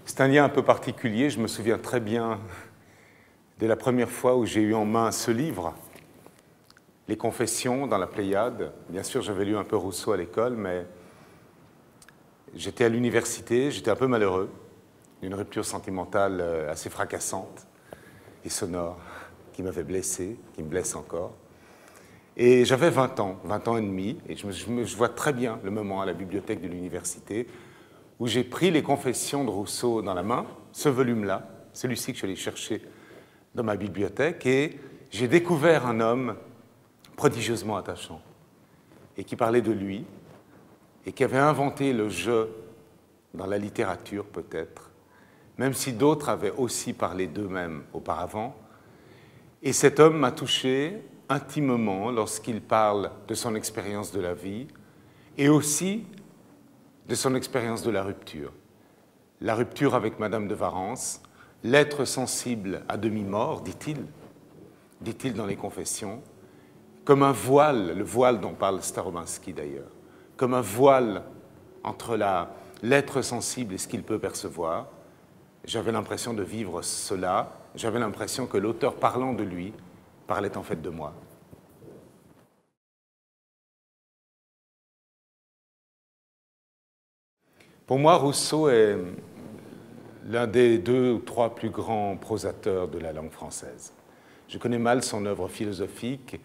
C'est un lien un peu particulier. Je me souviens très bien de la première fois où j'ai eu en main ce livre, Les Confessions dans la Pléiade. Bien sûr, j'avais lu un peu Rousseau à l'école, mais j'étais à l'université, j'étais un peu malheureux, d'une rupture sentimentale assez fracassante et sonore, qui m'avait blessé, qui me blesse encore. Et j'avais 20 ans et demi, et je vois très bien le moment à la bibliothèque de l'université où j'ai pris les Confessions de Rousseau dans la main, ce volume-là, celui-ci que je suis allé chercher dans ma bibliothèque, et j'ai découvert un homme prodigieusement attachant, et qui parlait de lui, et qui avait inventé le jeu dans la littérature peut-être, même si d'autres avaient aussi parlé d'eux-mêmes auparavant. Et cet homme m'a touché intimement lorsqu'il parle de son expérience de la vie, et aussi de son expérience de la rupture. La rupture avec Madame de Warrens, l'être sensible à demi-mort, dit-il dans les Confessions, comme un voile, le voile dont parle Starobinsky d'ailleurs, comme un voile entre l'être sensible et ce qu'il peut percevoir. J'avais l'impression de vivre cela, j'avais l'impression que l'auteur parlant de lui parlait en fait de moi. Pour moi, Rousseau est l'un des 2 ou 3 plus grands prosateurs de la langue française. Je connais mal son œuvre philosophique,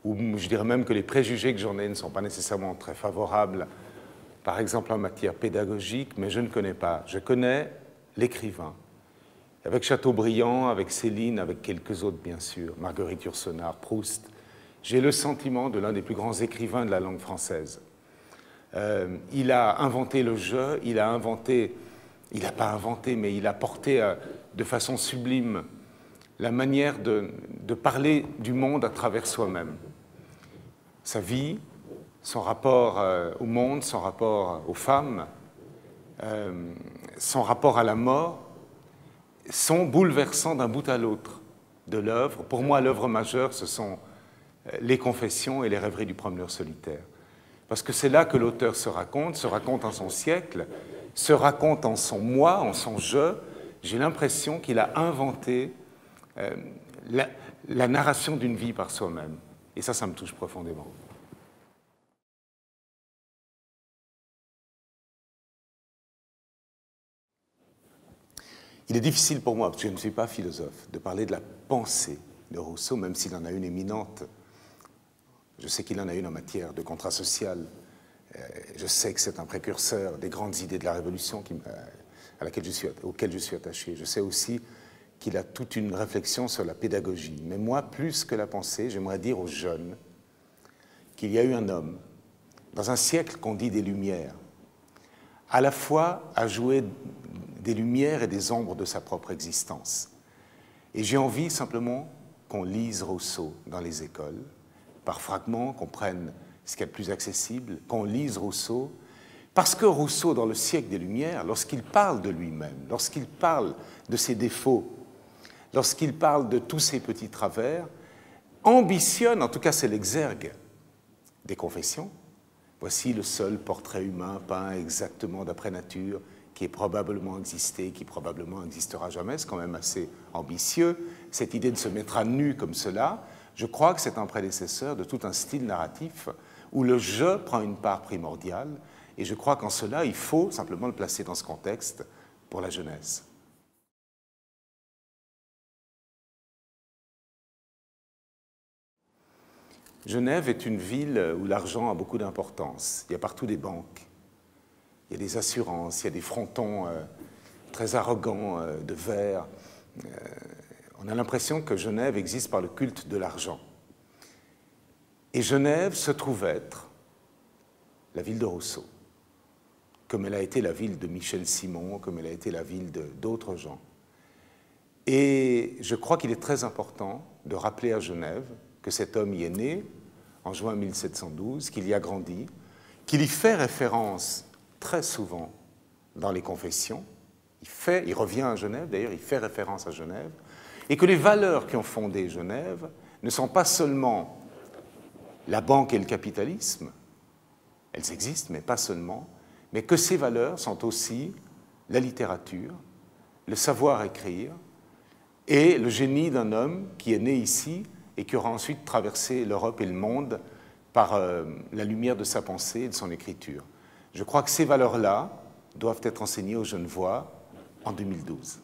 ou je dirais même que les préjugés que j'en ai ne sont pas nécessairement très favorables, par exemple en matière pédagogique, mais je ne connais pas. Je connais l'écrivain, avec Chateaubriand, avec Céline, avec quelques autres bien sûr, Marguerite Yourcenar, Proust. J'ai le sentiment de l'un des plus grands écrivains de la langue française. Il a inventé le jeu, il n'a pas inventé, mais il a porté de façon sublime la manière de parler du monde à travers soi-même. Sa vie, son rapport au monde, son rapport aux femmes, son rapport à la mort, sont bouleversants d'un bout à l'autre de l'œuvre. Pour moi, l'œuvre majeure, ce sont les Confessions et les rêveries du promeneur solitaire. Parce que c'est là que l'auteur se raconte en son siècle, se raconte en son moi, en son je. J'ai l'impression qu'il a inventé la narration d'une vie par soi-même. Et ça me touche profondément. Il est difficile pour moi, parce que je ne suis pas philosophe, de parler de la pensée de Rousseau, même s'il en a une éminente. Je sais qu'il en a une en matière de contrat social. Je sais que c'est un précurseur des grandes idées de la Révolution auxquelles je suis attaché. Je sais aussi qu'il a toute une réflexion sur la pédagogie. Mais moi, plus que la pensée, j'aimerais dire aux jeunes qu'il y a eu un homme, dans un siècle qu'on dit des Lumières, à la fois à jouer des lumières et des ombres de sa propre existence. Et j'ai envie simplement qu'on lise Rousseau dans les écoles, par fragments, qu'on prenne ce qui est le plus accessible, qu'on lise Rousseau, parce que Rousseau, dans le siècle des Lumières, lorsqu'il parle de lui-même, lorsqu'il parle de ses défauts, lorsqu'il parle de tous ses petits travers, ambitionne, en tout cas c'est l'exergue des Confessions, voici le seul portrait humain peint exactement d'après nature, qui ait probablement existé, qui probablement n'existera jamais, c'est quand même assez ambitieux, cette idée de se mettre à nu comme cela. Je crois que c'est un prédécesseur de tout un style narratif où le « je » prend une part primordiale, et je crois qu'en cela, il faut simplement le placer dans ce contexte pour la jeunesse. Genève est une ville où l'argent a beaucoup d'importance. Il y a partout des banques, il y a des assurances, il y a des frontons très arrogants de verre. On a l'impression que Genève existe par le culte de l'argent. Et Genève se trouve être la ville de Rousseau, comme elle a été la ville de Michel Simon, comme elle a été la ville d'autres gens. Et je crois qu'il est très important de rappeler à Genève que cet homme y est né en juin 1712, qu'il y a grandi, qu'il y fait référence très souvent dans les Confessions. Il revient à Genève, d'ailleurs, il fait référence à Genève, et que les valeurs qui ont fondé Genève ne sont pas seulement la banque et le capitalisme, elles existent, mais pas seulement, mais que ces valeurs sont aussi la littérature, le savoir écrire et le génie d'un homme qui est né ici et qui aura ensuite traversé l'Europe et le monde par la lumière de sa pensée et de son écriture. Je crois que ces valeurs-là doivent être enseignées aux Genevois en 2012.